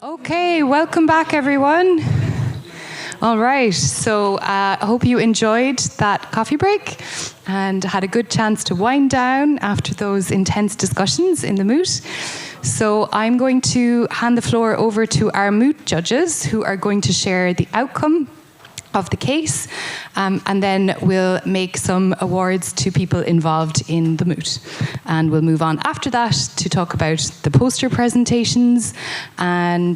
Okay, welcome back, everyone. All right, so I hope you enjoyed that coffee break and had a good chance to wind down after those intense discussions in the moot. So I'm going to hand the floor over to our moot judges, who are going to share the outcome of the case, and then we'll make some awards to people involved in the moot. And we'll move on after that to talk about the poster presentations, and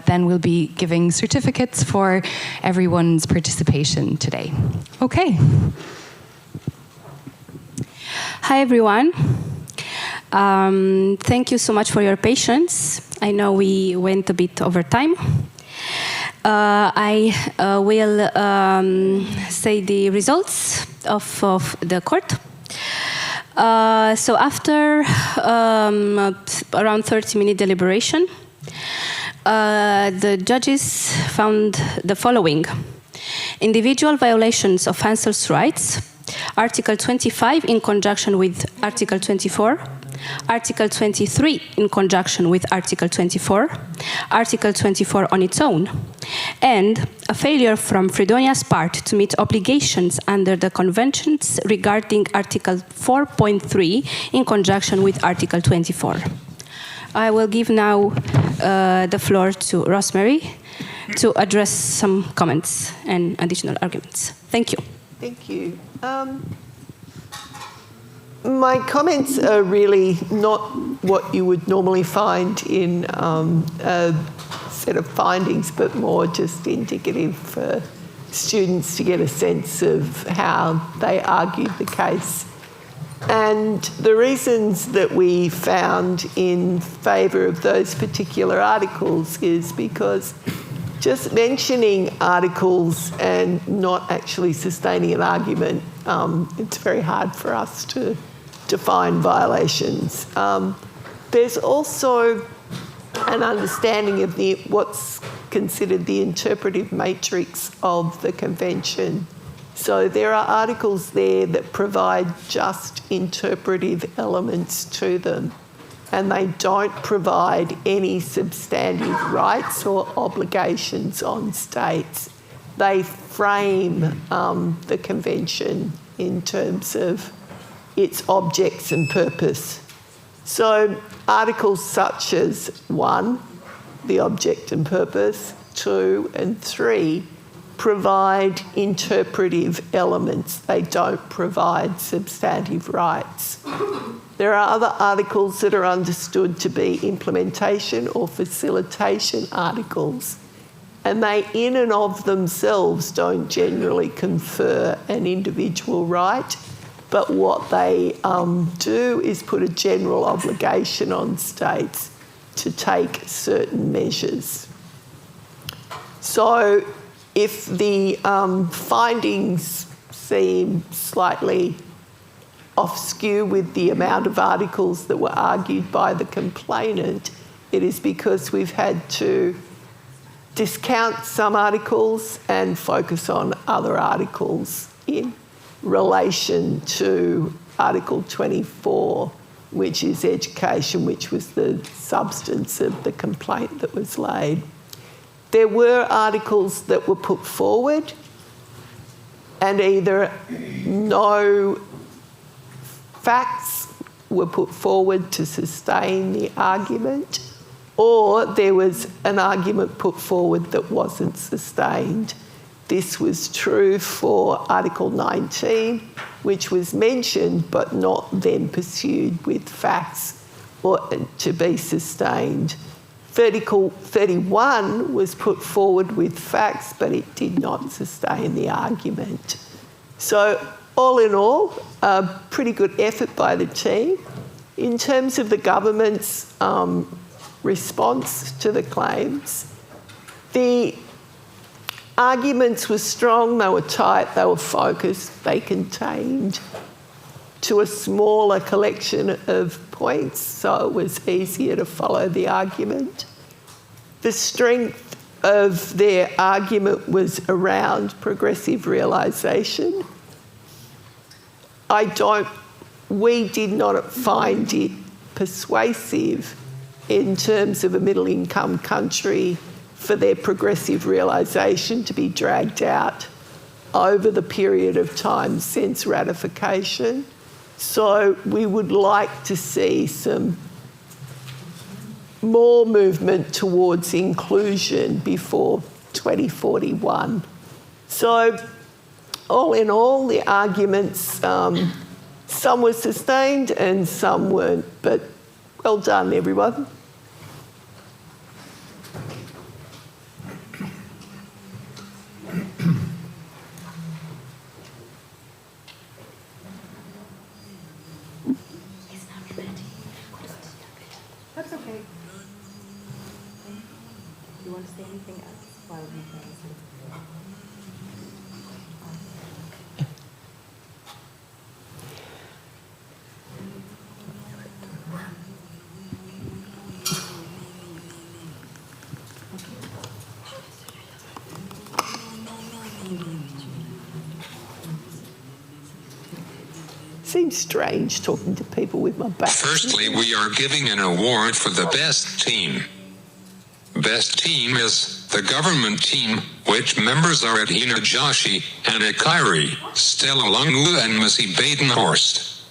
then we'll be giving certificates for everyone's participation today. Okay. Hi, everyone. Thank you so much for your patience. I know we went a bit over time. I will say the results of the court. So after around 30-minute deliberation, the judges found the following: individual violations of Hansel's rights, Article 25 in conjunction with Article 24, Article 23 in conjunction with Article 24, Article 24 on its own, and a failure from Fredonia's part to meet obligations under the conventions regarding Article 4.3 in conjunction with Article 24. I will give now the floor to Rosemary to address some comments and additional arguments. Thank you. Thank you. My comments are really not what you would normally find in a set of findings, but more just indicative for students to get a sense of how they argued the case. And the reasons that we found in favour of those particular articles is because just mentioning articles and not actually sustaining an argument, it's very hard for us to define violations. There's also an understanding of what's considered the interpretive matrix of the convention. So there are articles there that provide just interpretive elements to them, and they don't provide any substantive rights or obligations on states. They frame the convention in terms of its objects and purpose. So articles such as 1, the object and purpose, 2 and 3 provide interpretive elements. They don't provide substantive rights. There are other articles that are understood to be implementation or facilitation articles, and they in and of themselves don't generally confer an individual right, but what they do is put a general obligation on states to take certain measures. So if the findings seem slightly off skew with the amount of articles that were argued by the complainant, it is because we've had to discount some articles and focus on other articles in relation to Article 24, which is education, which was the substance of the complaint that was laid. There were articles that were put forward, and either no facts were put forward to sustain the argument, or there was an argument put forward that wasn't sustained. This was true for Article 19, which was mentioned but not then pursued with facts or to be sustained. Article 31 was put forward with facts, but it did not sustain the argument. So all in all, a pretty good effort by the team. In terms of the government's response to the claims, the arguments were strong, they were tight, they were focused, they contained to a smaller collection of points, so it was easier to follow the argument. The strength of their argument was around progressive realisation. We did not find it persuasive in terms of a middle income country for their progressive realisation to be dragged out over the period of time since ratification. So we would like to see some more movement towards inclusion before 2041. So all in all, the arguments, some were sustained and some weren't, but well done, everyone. That's okay. Do you want to say anything else while we Seems strange talking to people with my back. Firstly, we are giving an award for the best team. Best team is the government team, which members are Adina Joshi, Anna Kyrie, Stella Lungu and Missy Badenhorst.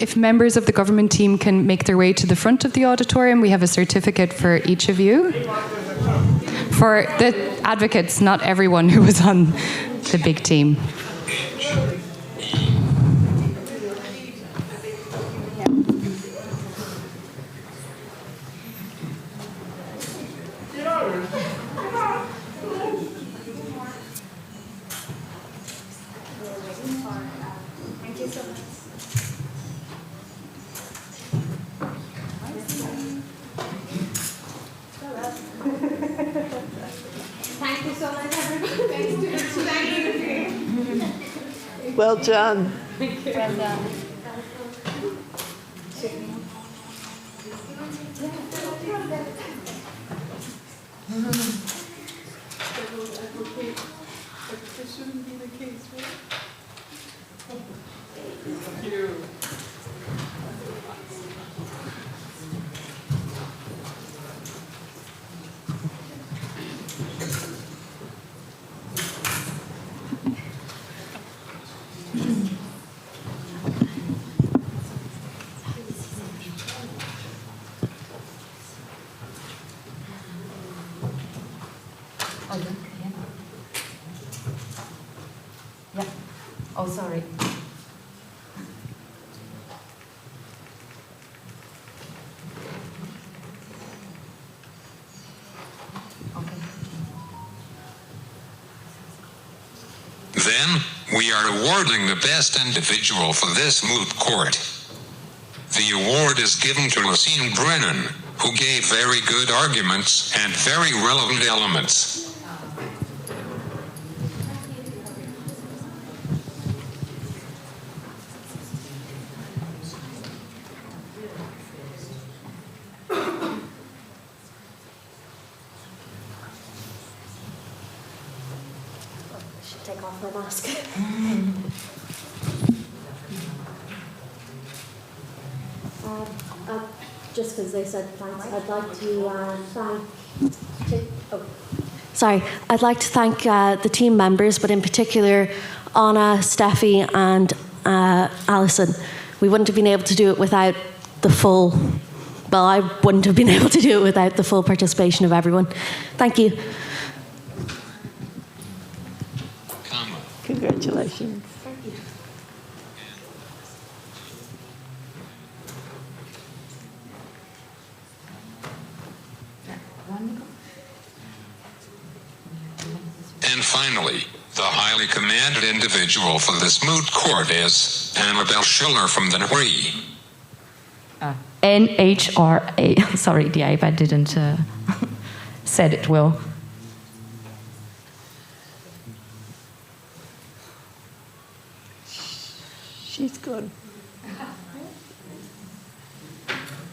If members of the government team can make their way to the front of the auditorium, we have a certificate for each of you. For the advocates, not everyone who was on the big team. Thank you so much, everybody. Well done. Well done. shouldn't be the case, right? Thank you. Yeah. Oh, sorry. Then, we are awarding the best individual for this moot court. The award is given to Lucine Brennan, who gave very good arguments and very relevant elements. Take off my mask. Just because they said thanks, I'd like to I'd like to thank the team members, but in particular Anna, Steffi, and Alison. We wouldn't have been able to do it without the full. Well, I wouldn't have been able to do it without the full participation of everyone. Thank you. Congratulations. Thank you. And finally, the highly commended individual for this moot court is Annabelle Schiller from the NHRA. NHRA. Sorry, the iPad didn't said it well. She's good.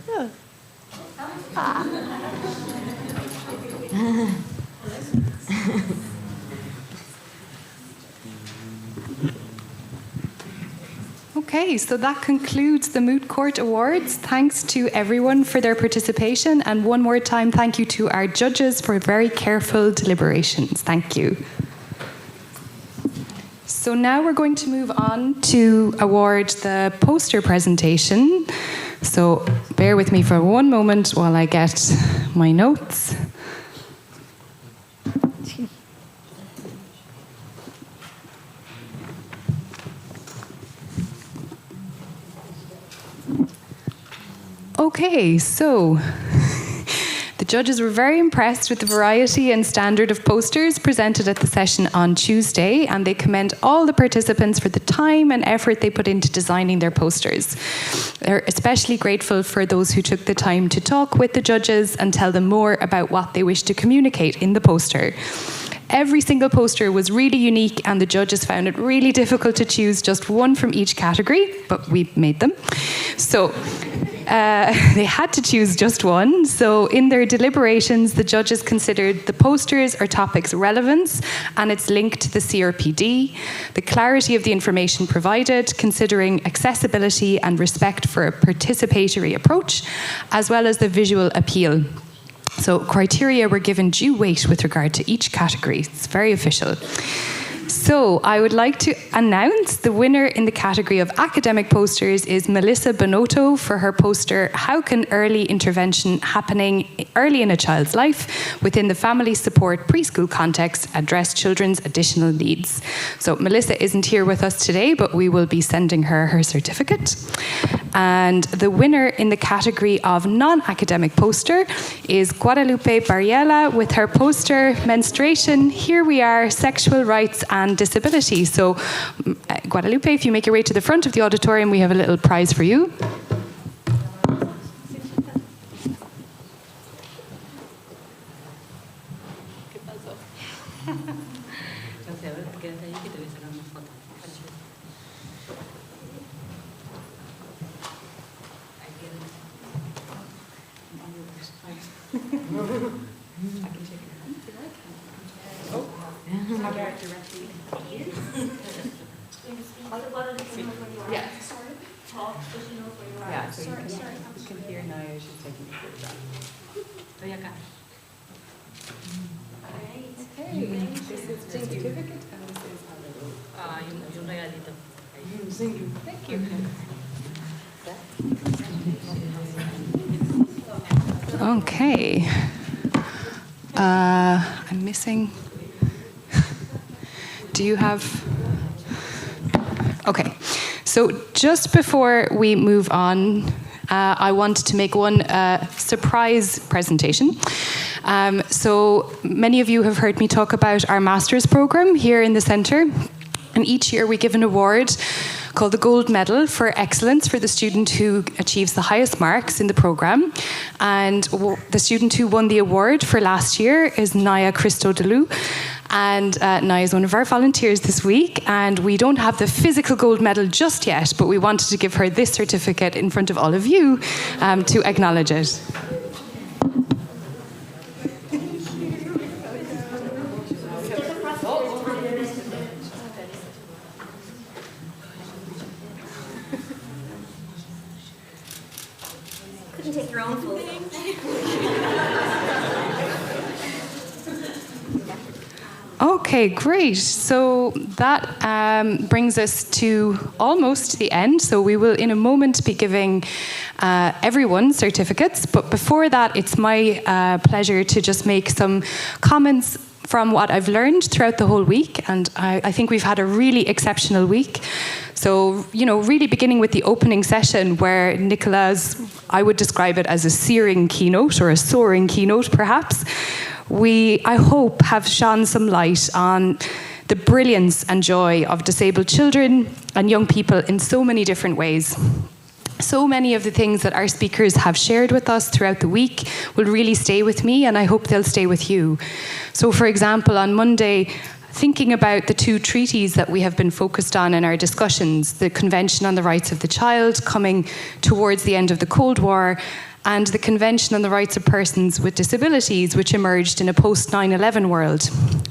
Yeah. Ah. Okay, so that concludes the Moot Court Awards. Thanks to everyone for their participation, and one more time, thank you to our judges for very careful deliberations. Thank you. So now we're going to move on to award the poster presentation. So bear with me for one moment while I get my notes. Okay, so the judges were very impressed with the variety and standard of posters presented at the session on Tuesday, and they commend all the participants for the time and effort they put into designing their posters. They're especially grateful for those who took the time to talk with the judges and tell them more about what they wish to communicate in the poster. Every single poster was really unique, and the judges found it really difficult to choose just one from each category, but we made them. So they had to choose just one. So in their deliberations, the judges considered the posters or topic's relevance and its link to the CRPD, the clarity of the information provided, considering accessibility and respect for a participatory approach, as well as the visual appeal. So criteria were given due weight with regard to each category. It's very official. So I would like to announce the winner in the category of academic posters is Melissa Bonotto for her poster, How Can Early Intervention Happening Early in a Child's Life Within the Family Support Preschool Context Address Children's Additional Needs. So Melissa isn't here with us today, but we will be sending her her certificate. And the winner in the category of non-academic poster is Guadalupe Barriela with her poster, Menstruation, Here We Are, Sexual Rights and Disability. So Guadalupe, if you make your way to the front of the auditorium, we have a little prize for you. Okay. I'm missing. Do you have? Okay. So just before we move on, I want to make one surprise presentation. So many of you have heard me talk about our master's program here in the centre. And each year we give an award called the Gold Medal for Excellence for the student who achieves the highest marks in the programme. And the student who won the award for last year is Naya Christodoulou. And Naya is one of our volunteers this week. And we don't have the physical gold medal just yet, but we wanted to give her this certificate in front of all of you to acknowledge it. Take your own photo. Okay, great. So that brings us to almost the end. So we will in a moment be giving everyone certificates. But before that, it's my pleasure to just make some comments from what I've learned throughout the whole week. And I think we've had a really exceptional week. So, really beginning with the opening session where Nicola's, I would describe it as a searing keynote or a soaring keynote perhaps, I hope have shone some light on the brilliance and joy of disabled children and young people in so many different ways. So many of the things that our speakers have shared with us throughout the week will really stay with me, and I hope they'll stay with you. So, for example, on Monday, thinking about the two treaties that we have been focused on in our discussions, the Convention on the Rights of the Child coming towards the end of the Cold War, and the Convention on the Rights of Persons with Disabilities, which emerged in a post-9/11 world.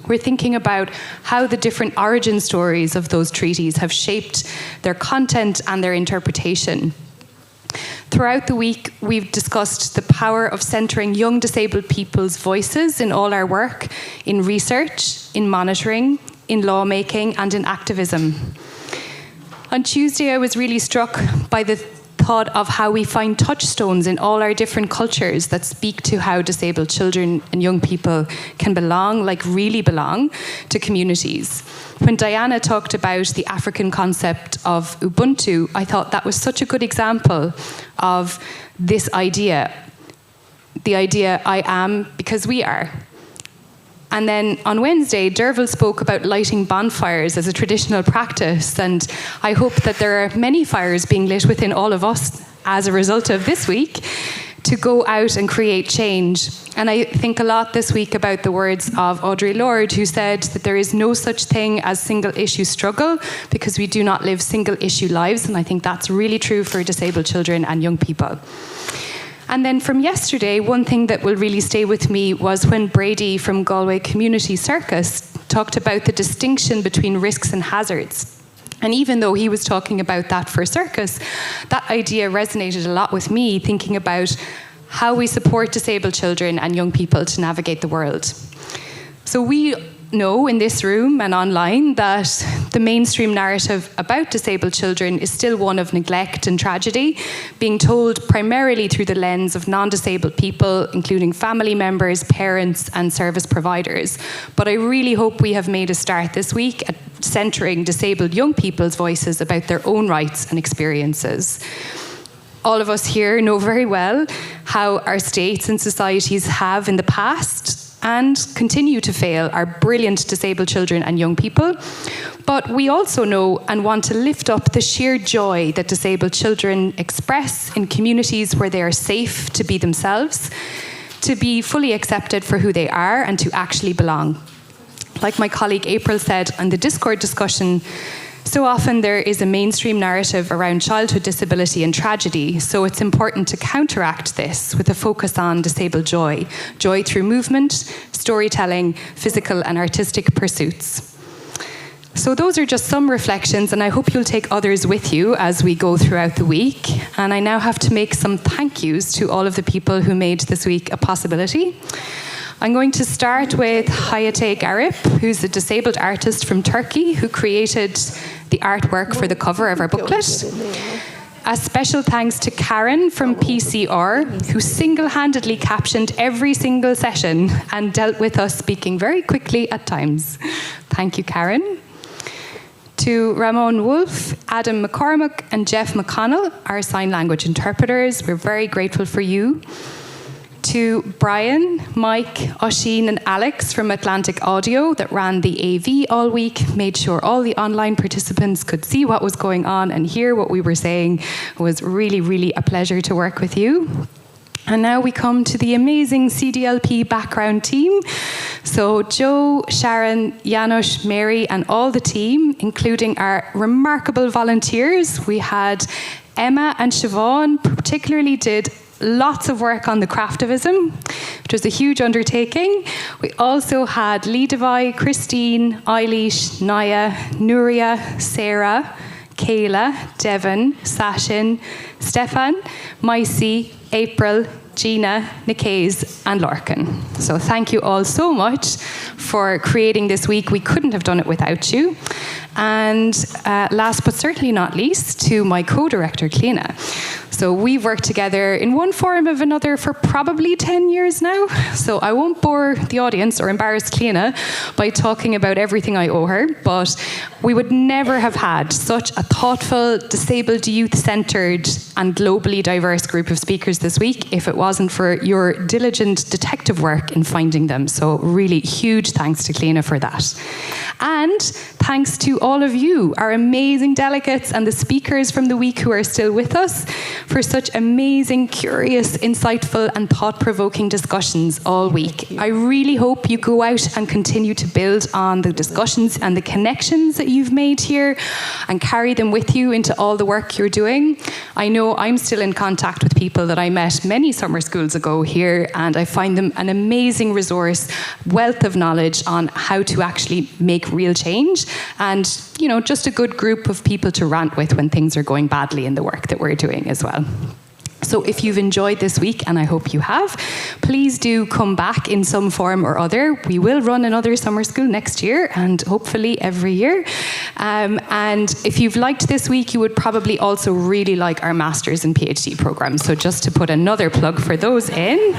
We're thinking about how the different origin stories of those treaties have shaped their content and their interpretation. Throughout the week, we've discussed the power of centering young disabled people's voices in all our work, in research, in monitoring, in lawmaking, and in activism. On Tuesday, I was really struck by the thought of how we find touchstones in all our different cultures that speak to how disabled children and young people can belong, like really belong, to communities. When Diana talked about the African concept of Ubuntu, I thought that was such a good example of this idea. The idea, I am because we are. And then on Wednesday, Derval spoke about lighting bonfires as a traditional practice, and I hope that there are many fires being lit within all of us as a result of this week to go out and create change. And I think a lot this week about the words of Audre Lorde, who said that there is no such thing as single-issue struggle because we do not live single-issue lives, and I think that's really true for disabled children and young people. And then from yesterday, one thing that will really stay with me was when Brady from Galway Community Circus talked about the distinction between risks and hazards. And even though he was talking about that for circus, that idea resonated a lot with me, thinking about how we support disabled children and young people to navigate the world. So we know in this room and online that the mainstream narrative about disabled children is still one of neglect and tragedy, being told primarily through the lens of non-disabled people, including family members, parents, and service providers. But I really hope we have made a start this week at centering disabled young people's voices about their own rights and experiences. All of us here know very well how our states and societies have in the past and continue to fail our brilliant disabled children and young people. But we also know and want to lift up the sheer joy that disabled children express in communities where they are safe to be themselves, to be fully accepted for who they are, and to actually belong. Like my colleague April said on the Discord discussion, so often there is a mainstream narrative around childhood disability and tragedy, so it's important to counteract this with a focus on disabled joy. Joy through movement, storytelling, physical and artistic pursuits. So those are just some reflections, and I hope you'll take others with you as we go throughout the week. And I now have to make some thank yous to all of the people who made this week a possibility. I'm going to start with Hayate Garip, who's a disabled artist from Turkey who created the artwork for the cover of our booklet. A special thanks to Karen from PCR, who single-handedly captioned every single session and dealt with us speaking very quickly at times. Thank you, Karen. To Ramon Wolf, Adam McCormack, and Jeff McConnell, our sign language interpreters. We're very grateful for you. To Brian, Mike, Oisin, and Alex from Atlantic Audio that ran the AV all week, made sure all the online participants could see what was going on and hear what we were saying. It was really, really a pleasure to work with you. And now we come to the amazing CDLP background team. So Joe, Sharon, Janusz, Mary, and all the team, including our remarkable volunteers. We had Emma and Siobhan particularly did lots of work on the craftivism, which was a huge undertaking. We also had Leadavai, Christine, Eilish, Naya, Nuria, Sarah, Kayla, Devon, Sashin, Stefan, Maisy, April, Gina, Nicaise, and Lorcan. So thank you all so much for creating this week. We couldn't have done it without you. And last but certainly not least, to my co-director, Cliona. So we've worked together in one form or another for probably 10 years now. So I won't bore the audience or embarrass Cliona by talking about everything I owe her, but we would never have had such a thoughtful, disabled, youth-centred and globally diverse group of speakers this week if it wasn't for your diligent detective work in finding them. So really huge thanks to Cliona for that. And thanks to all of you, our amazing delegates and the speakers from the week who are still with us. for such amazing, curious, insightful and thought-provoking discussions all week. I really hope you go out and continue to build on the discussions and the connections that you've made here and carry them with you into all the work you're doing. I know I'm still in contact with people that I met many summer schools ago here, and I find them an amazing resource, wealth of knowledge on how to actually make real change, and just a good group of people to rant with when things are going badly in the work that we're doing as well. So if you've enjoyed this week, and I hope you have, please do come back in some form or other. We will run another summer school next year, and hopefully every year. And if you've liked this week, you would probably also really like our Masters and PhD programs. So just to put another plug for those in.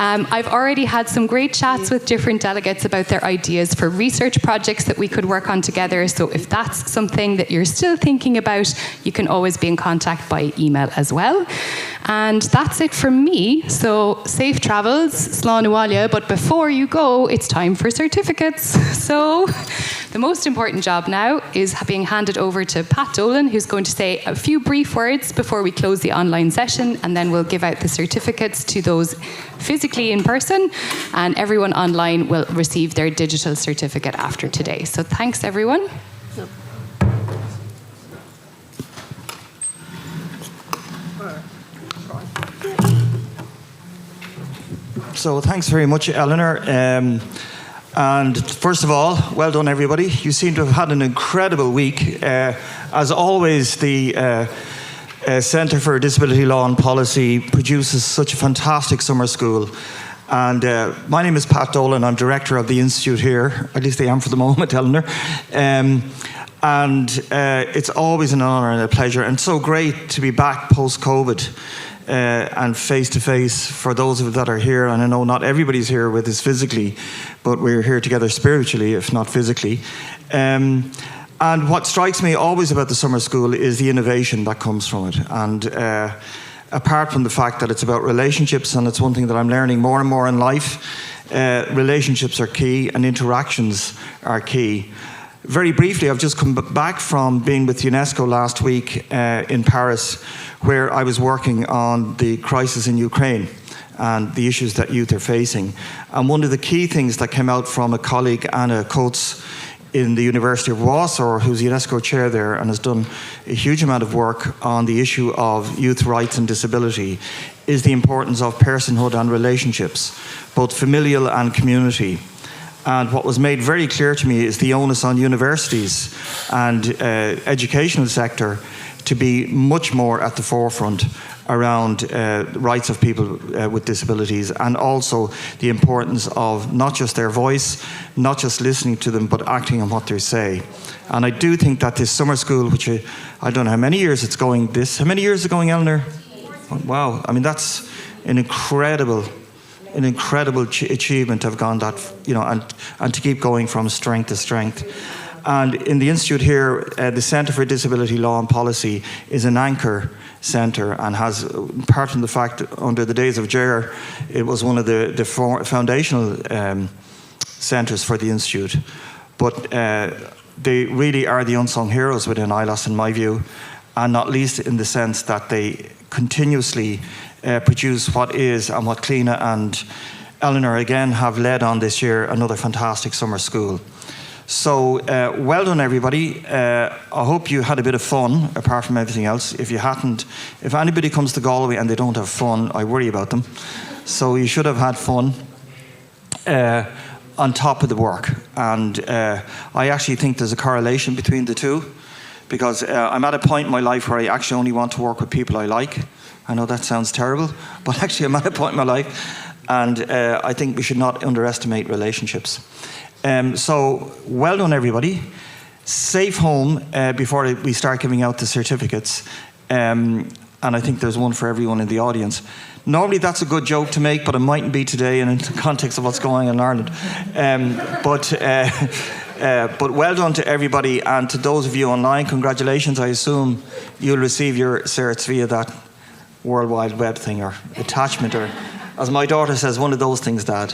I've already had some great chats with different delegates about their ideas for research projects that we could work on together. So if that's something that you're still thinking about, you can always be in contact by email as well. And that's it from me. So safe travels, Slán Uaile. But before you go, it's time for certificates. So the most important job now is being handed over to Pat Dolan, who's going to say a few brief words before we close the online session, and then we'll give out the certificates to those physically in person, and everyone online will receive their digital certificate after today. So thanks, everyone. So thanks very much, Eleanor. And first of all, well done, everybody. You seem to have had an incredible week. As always, the Centre for Disability Law and Policy produces such a fantastic summer school. And my name is Pat Dolan. I'm director of the institute here. At least I am for the moment, Eleanor. And it's always an honour and a pleasure, and so great to be back post-COVID. And face-to-face for those of us that are here. And I know not everybody's here with us physically, but we're here together spiritually, if not physically. And what strikes me always about the summer school is the innovation that comes from it. And apart from the fact that it's about relationships, and it's one thing that I'm learning more and more in life, relationships are key and interactions are key. Very briefly, I've just come back from being with UNESCO last week in Paris, where I was working on the crisis in Ukraine and the issues that youth are facing. And one of the key things that came out from a colleague, Anna Coates, in the University of Warsaw, who's UNESCO chair there and has done a huge amount of work on the issue of youth rights and disability, is the importance of personhood and relationships, both familial and community. And what was made very clear to me is the onus on universities and educational sector to be much more at the forefront around rights of people with disabilities, and also the importance of not just their voice, not just listening to them, but acting on what they say. And I do think that this summer school, which I don't know how many years it's going, how many years is it going, Eleanor? Wow, I mean, that's an incredible achievement to have gone that, and to keep going from strength to strength. And in the institute here, the Centre for Disability Law and Policy is an anchor centre, and has, apart from the fact under the days of Ger, it was one of the foundational centres for the institute. But they really are the unsung heroes within ILAS, in my view, and not least in the sense that they continuously produce what is, and what Cliona and Eleanor again have led on this year, another fantastic summer school. So well done, everybody. I hope you had a bit of fun, apart from everything else. If you hadn't, if anybody comes to Galway and they don't have fun, I worry about them. So you should have had fun on top of the work. And I actually think there's a correlation between the two, because I'm at a point in my life where I actually only want to work with people I like. I know that sounds terrible, but actually I'm at a point in my life, and I think we should not underestimate relationships. So well done, everybody. Safe home before we start giving out the certificates. And I think there's one for everyone in the audience. Normally that's a good joke to make, but it mightn't be today, and in the context of what's going on in Ireland. But well done to everybody, and to those of you online, congratulations. I assume you'll receive your certs via that World Wide Web thing, or attachment, or as my daughter says, one of those things, Dad.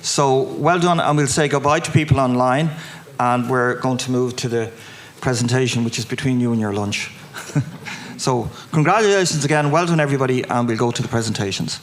So well done, and we'll say goodbye to people online, and we're going to move to the presentation, which is between you and your lunch. So congratulations again, well done everybody, and we'll go to the presentations.